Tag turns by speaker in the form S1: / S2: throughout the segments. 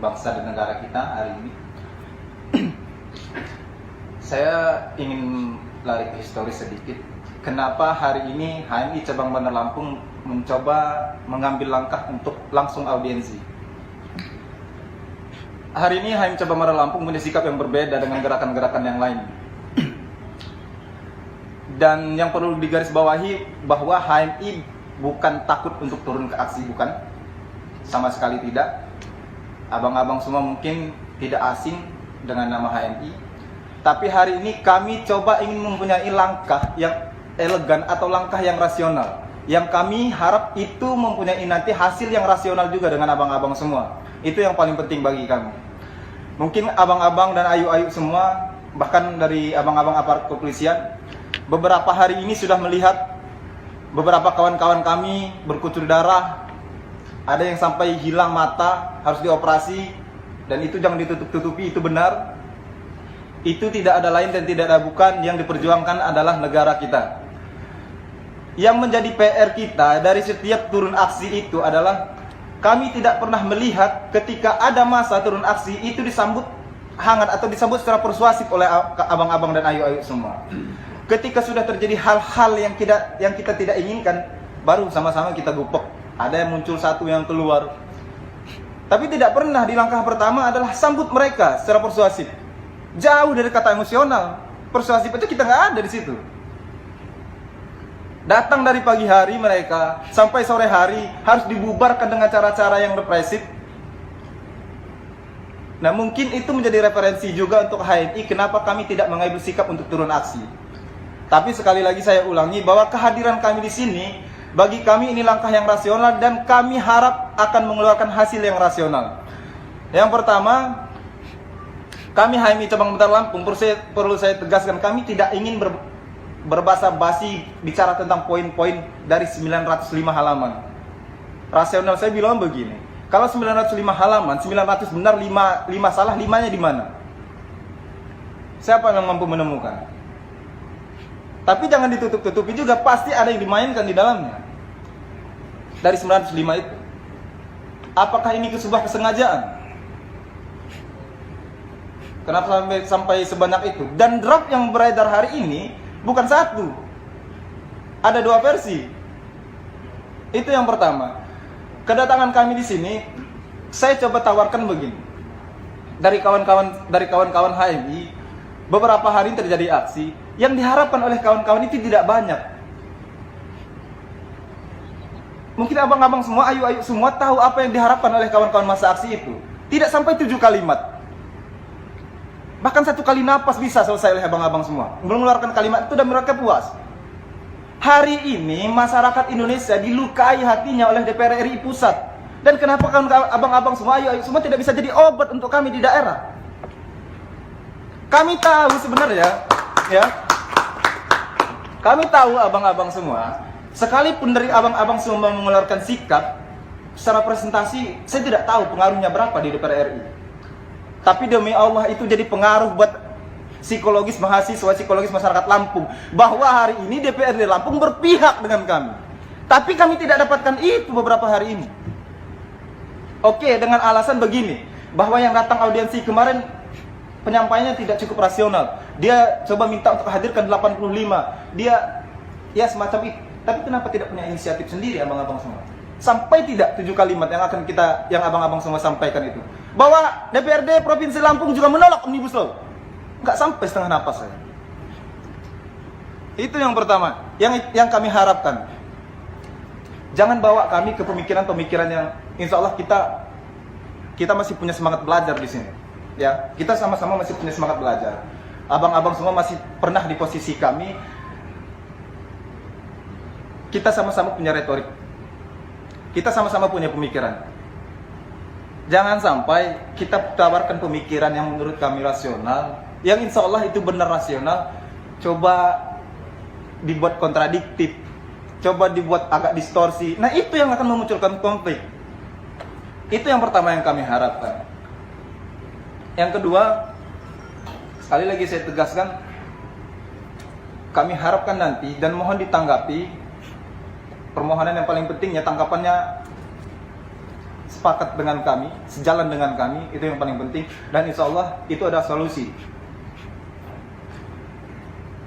S1: bangsa dan negara kita hari ini. Saya ingin lari ke historis sedikit. Kenapa hari ini HMI Cabang Bandar Lampung mencoba mengambil langkah untuk langsung audiensi? Hari ini HMI Cabang Bandar Lampung punya sikap yang berbeda dengan gerakan-gerakan yang lain. Dan yang perlu digarisbawahi bahwa HMI bukan takut untuk turun ke aksi, bukan. Sama sekali tidak. Abang-abang semua mungkin tidak asing dengan nama HMI. Tapi hari ini kami coba ingin mempunyai langkah yang elegan atau langkah yang rasional. Yang kami harap itu mempunyai nanti hasil yang rasional juga dengan abang-abang semua. Itu yang paling penting bagi kami. Mungkin abang-abang dan ayu-ayu semua, bahkan dari abang-abang aparat kepolisian, beberapa hari ini sudah melihat beberapa kawan-kawan kami berkucur darah. Ada yang sampai hilang mata, harus dioperasi. Dan itu jangan ditutup-tutupi, itu benar. Itu tidak ada lain dan tidak ada bukan, yang diperjuangkan adalah negara kita. Yang menjadi PR kita dari setiap turun aksi itu adalah kami tidak pernah melihat ketika ada masa turun aksi itu disambut hangat atau disambut secara persuasif oleh abang-abang dan ayu-ayu semua. Ketika sudah terjadi hal-hal yang kita tidak inginkan, baru sama-sama kita gupek. Ada yang muncul satu yang keluar. Tapi tidak pernah di langkah pertama adalah sambut mereka secara persuasif. Jauh dari kata emosional, persuasif itu kita nggak ada di situ. Datang dari pagi hari mereka sampai sore hari harus dibubarkan dengan cara-cara yang represif. Nah, mungkin itu menjadi referensi juga untuk HMI kenapa kami tidak mengambil sikap untuk turun aksi. Tapi sekali lagi saya ulangi bahwa kehadiran kami di sini bagi kami ini langkah yang rasional dan kami harap akan mengeluarkan hasil yang rasional. Yang pertama, kami HMI Cabang Bandar Lampung perlu saya tegaskan, kami tidak ingin berbasa-basi bicara tentang poin-poin dari 905 halaman. Rasional saya bilang begini, kalau 905 halaman, 900 benar, 5 salah, 5-nya di mana? Siapa yang mampu menemukan? Tapi jangan ditutup-tutupi juga, pasti ada yang dimainkan di dalamnya. Dari 905 itu. Apakah ini sebuah kesengajaan? Kenapa sampai sebanyak itu? Dan draft yang beredar hari ini bukan satu, ada 2 versi. Itu yang pertama. Kedatangan kami di sini, saya coba tawarkan begini. Dari kawan-kawan HMI, beberapa hari terjadi aksi. Yang diharapkan oleh kawan-kawan itu tidak banyak. Mungkin abang-abang semua, ayu-ayu semua tahu apa yang diharapkan oleh kawan-kawan masa aksi itu. Tidak sampai 7 kalimat. Bahkan 1 kali napas bisa selesai oleh abang-abang semua. Mengeluarkan kalimat itu dan mereka puas. Hari ini masyarakat Indonesia dilukai hatinya oleh DPR RI pusat. Dan kenapa abang-abang semua, ayu-ayu semua tidak bisa jadi obat untuk kami di daerah? Kami tahu sebenarnya, ya. Kami tahu abang-abang semua, sekalipun dari abang-abang semua mengeluarkan sikap, secara presentasi saya tidak tahu pengaruhnya berapa di DPR RI. Tapi demi Allah itu jadi pengaruh buat psikologis mahasiswa, psikologis masyarakat Lampung. Bahwa hari ini DPRD Lampung berpihak dengan kami. Tapi kami tidak dapatkan itu beberapa hari ini. Oke, dengan alasan begini, bahwa yang datang audiensi kemarin penyampaiannya tidak cukup rasional. Dia coba minta untuk hadirkan 85. Dia ya semacam itu. Tapi kenapa tidak punya inisiatif sendiri abang-abang semua? Sampai tidak 7 kalimat yang abang-abang semua sampaikan itu. Bahwa DPRD Provinsi Lampung juga menolak Omnibus Law. Nggak sampai setengah napas saya. Itu yang pertama, yang kami harapkan. Jangan bawa kami ke pemikiran-pemikiran yang insya Allah kita masih punya semangat belajar di sini. Ya, kita sama-sama masih punya semangat belajar. Abang-abang semua masih pernah di posisi kami. Kita sama-sama punya retorik. Kita sama-sama punya pemikiran. Jangan sampai kita tawarkan pemikiran yang menurut kami rasional, yang insya Allah itu benar rasional, coba dibuat kontradiktif, coba dibuat agak distorsi. Nah, itu yang akan memunculkan konflik. Itu yang pertama yang kami harapkan. Yang kedua, sekali lagi saya tegaskan, kami harapkan nanti dan mohon ditanggapi permohonan yang paling pentingnya tanggapannya sepakat dengan kami, sejalan dengan kami, itu yang paling penting. Dan insya Allah itu ada solusi.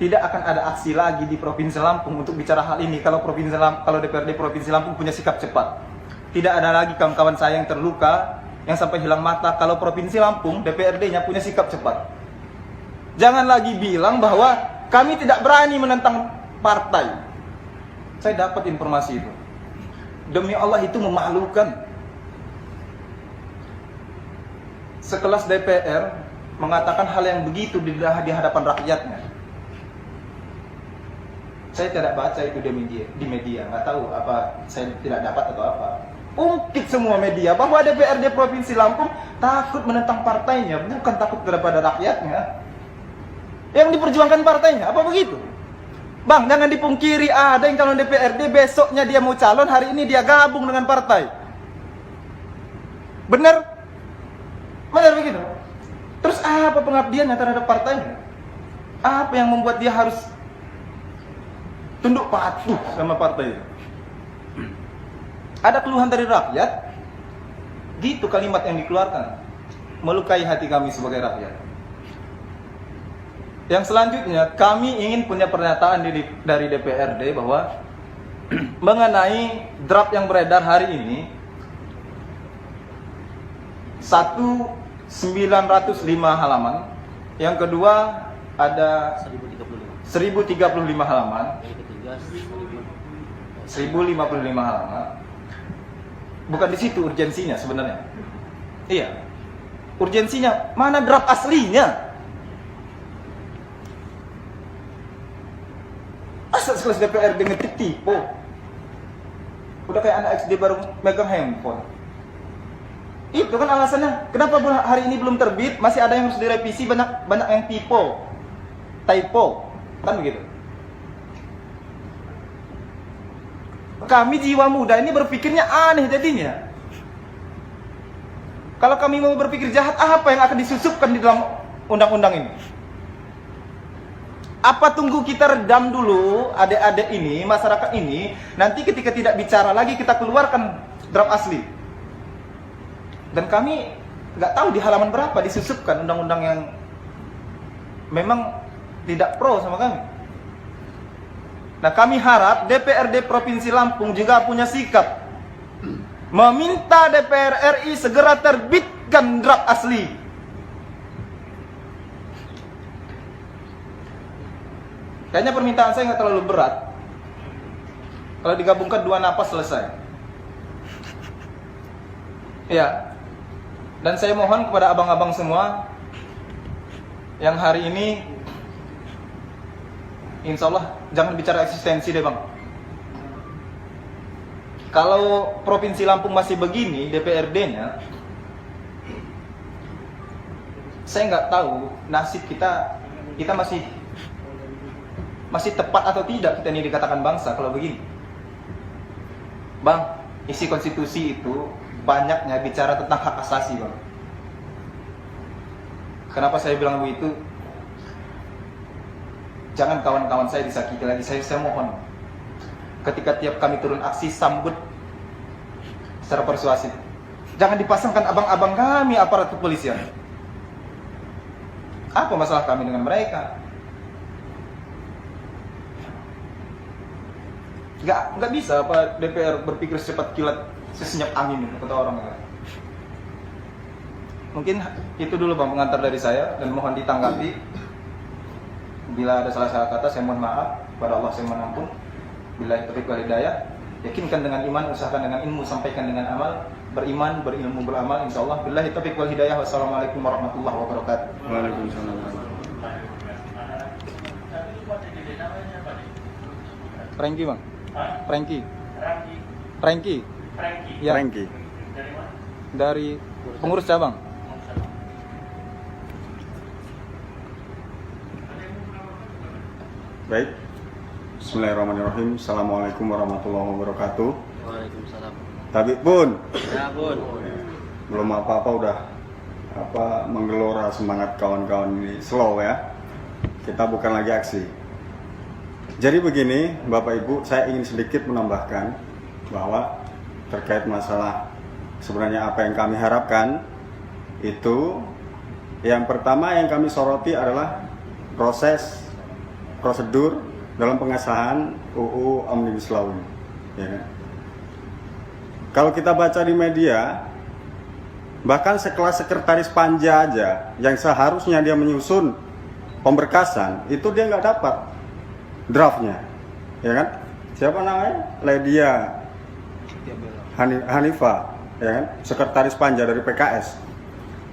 S1: Tidak akan ada aksi lagi di Provinsi Lampung untuk bicara hal ini kalau DPRD Provinsi Lampung punya sikap cepat. Tidak ada lagi kawan-kawan saya yang terluka, yang sampai hilang mata kalau Provinsi Lampung DPRD-nya punya sikap cepat. Jangan lagi bilang bahwa kami tidak berani menentang partai. Saya dapat informasi itu. Demi Allah itu memalukan. Sekelas DPR mengatakan hal yang begitu di hadapan rakyatnya. Saya tidak baca itu di media, nggak tahu apa saya tidak dapat atau apa. Ungkit semua media bahwa DPRD Provinsi Lampung takut menentang partainya, bukan takut daripada rakyatnya. Yang diperjuangkan partainya, apa begitu? Bang, jangan dipungkiri ada yang calon DPRD besoknya dia mau calon, hari ini dia gabung dengan partai. Benar? Benar begitu? Terus apa pengabdiannya terhadap partainya? Apa yang membuat dia harus tunduk patuh sama partai? Ada keluhan dari rakyat, gitu kalimat yang dikeluarkan, melukai hati kami sebagai rakyat. Yang selanjutnya, kami ingin punya pernyataan dari DPRD bahwa mengenai draft yang beredar hari ini, 905 halaman, yang kedua ada 1035 halaman, 1055 halaman. Bukan di situ urgensinya sebenarnya. Iya. Urgensinya mana draft aslinya? Asal sekelas DPRD ngetik tipe. Udah kayak anak SD baru megang handphone. Itu kan alasannya. Kenapa hari ini belum terbit? Masih ada yang harus direvisi, banyak yang typo, kan begitu. Kami jiwa muda ini berpikirnya aneh jadinya. Kalau kami mau berpikir jahat, apa yang akan disusupkan di dalam undang-undang ini? Apa tunggu kita redam dulu adik-adik ini, masyarakat ini, nanti ketika tidak bicara lagi kita keluarkan draft asli. Dan kami nggak tahu di halaman berapa disusupkan undang-undang yang memang tidak pro sama kami. Nah, kami harap DPRD Provinsi Lampung juga punya sikap meminta DPR RI segera terbitkan draft asli. Kayaknya permintaan saya nggak terlalu berat. Kalau digabungkan 2 napas selesai. Ya. Dan saya mohon kepada abang-abang semua yang hari ini, insya Allah jangan bicara eksistensi deh bang. Kalau Provinsi Lampung masih begini DPRD-nya, saya nggak tahu nasib kita masih tepat atau tidak kita ini dikatakan bangsa kalau begini. Bang, isi konstitusi itu banyaknya bicara tentang hak asasi bang. Kenapa saya bilang begitu? Jangan kawan-kawan saya disakiti lagi. Saya mohon, ketika tiap kami turun aksi, sambut secara persuasif. Jangan dipasangkan abang-abang kami aparat kepolisian. Apa masalah kami dengan mereka? Nggak bisa apa DPR berpikir secepat kilat, sesenyap angin kata orang. Mungkin itu dulu bang pengantar dari saya, dan mohon ditanggapi. Bila ada salah kata saya mohon maaf, pada Allah saya mohon ampun. Bila taufiq wal hidayah, yakinkan dengan iman, usahakan dengan ilmu, sampaikan dengan amal, beriman, berilmu, beramal, insyaallah. Billahi taufiq wal hidayah. Wassalamualaikum warahmatullahi wabarakatuh.
S2: Waalaikumsalam.
S1: Franky bang. Franky. Ya.
S2: Franky.
S1: Dari pengurus cabang.
S2: Baik. Bismillahirrahmanirrahim. Assalamualaikum warahmatullahi wabarakatuh.
S3: Waalaikumsalam.
S2: Tabib Bun.
S3: Ya Bun.
S2: Belum apa-apa udah menggelora semangat kawan-kawan ini. Slow ya. Kita bukan lagi aksi. Jadi begini, Bapak Ibu, saya ingin sedikit menambahkan bahwa terkait masalah sebenarnya apa yang kami harapkan itu yang pertama yang kami soroti adalah prosedur dalam pengesahan UU Omnibus Law ini, ya kan? Kalau kita baca di media, bahkan sekelas sekretaris panja aja yang seharusnya dia menyusun pemberkasan itu dia nggak dapat draftnya, ya kan? Siapa namanya? Ledia Hanifah, ya kan? Sekretaris panja dari PKS.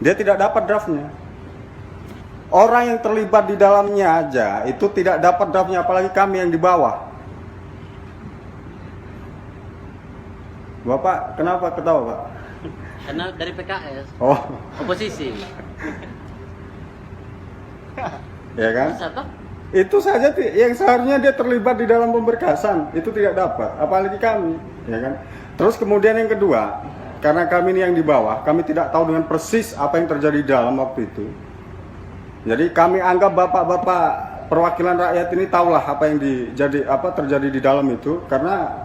S2: Dia tidak dapat draftnya. Orang yang terlibat di dalamnya aja itu tidak dapat draftnya, apalagi kami yang di bawah. Bapak kenapa ketawa, Pak?
S3: Karena dari PKS,
S2: Oh,
S3: oposisi.
S2: ya kan?
S3: Bisa toh?
S2: Itu saja yang seharusnya dia terlibat di dalam pemberkasan itu tidak dapat, apalagi kami, ya kan? Terus kemudian yang kedua, karena kami ini yang di bawah, kami tidak tahu dengan persis apa yang terjadi di dalam waktu itu. Jadi kami anggap bapak-bapak perwakilan rakyat ini tahulah apa yang terjadi di dalam itu, karena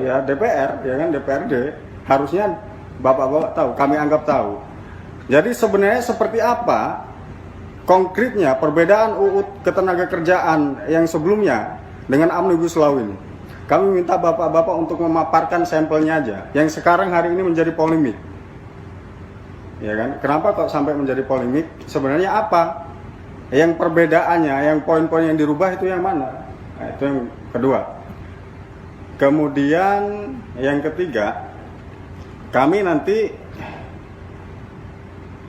S2: ya DPR, ya kan, DPRD harusnya bapak-bapak tahu, kami anggap tahu. Jadi sebenarnya seperti apa konkretnya perbedaan UU Ketenagakerjaan yang sebelumnya dengan Omnibus Law ini? Kami minta bapak-bapak untuk memaparkan sampelnya aja, yang sekarang hari ini menjadi polemik. Ya kan? Kenapa kok sampai menjadi polemik? Sebenarnya apa? Yang perbedaannya, yang poin-poin yang dirubah itu yang mana? Nah, itu yang kedua. Kemudian yang ketiga, kami nanti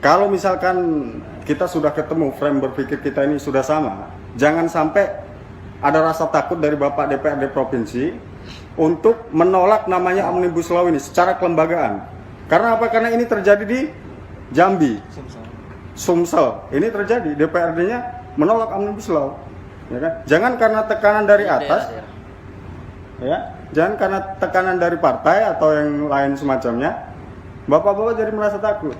S2: kalau misalkan kita sudah ketemu frame berpikir kita ini sudah sama, jangan sampai ada rasa takut dari Bapak DPRD Provinsi untuk menolak namanya Omnibus Law ini secara kelembagaan. Karena apa? Karena ini terjadi di Jambi, Sumsel. Ini terjadi, DPRD-nya menolak Omnibus Law, ya kan? Jangan karena tekanan dari atas, ya, jangan karena tekanan dari partai atau yang lain semacamnya, bapak-bapak jadi merasa takut.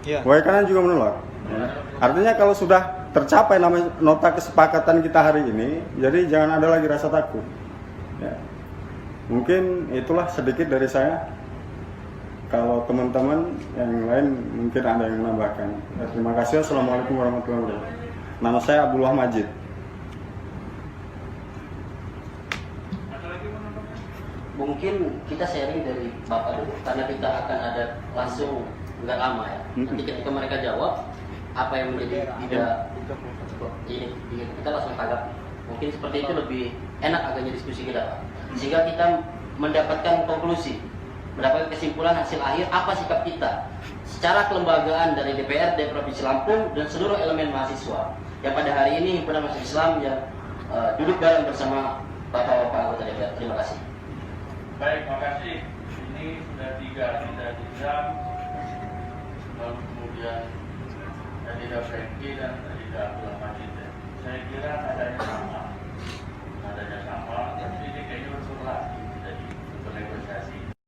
S2: Kanan juga menolak. Ya. Artinya kalau sudah tercapai namanya nota kesepakatan kita hari ini, jadi jangan ada lagi rasa takut. Ya. Mungkin itulah sedikit dari saya. Kalau teman-teman yang lain mungkin ada yang menambahkan. Ya, terima kasih. Assalamualaikum warahmatullahi wabarakatuh. Nama saya Abdullah Majid.
S3: Mungkin kita sharing dari Bapak dulu, karena kita akan ada langsung nggak lama ya. Nanti ketika mereka jawab apa yang menjadi tidak ini kita langsung tanggap. Mungkin seperti itu lebih enak agaknya diskusi kita, Pak. Sehingga kita mendapatkan konklusi, mendapatkan kesimpulan hasil akhir apa sikap kita secara kelembagaan dari DPRD Provinsi Lampung dan seluruh elemen mahasiswa yang pada hari ini himpunan mahasiswa Islam yang duduk bareng bersama bapak-bapak anggota DPR. Terima kasih.
S4: Baik, makasih. Ini sudah 3 jam, lalu kemudian Adida Franky dan Adida Abdullah Majid. Saya kira adanya sama.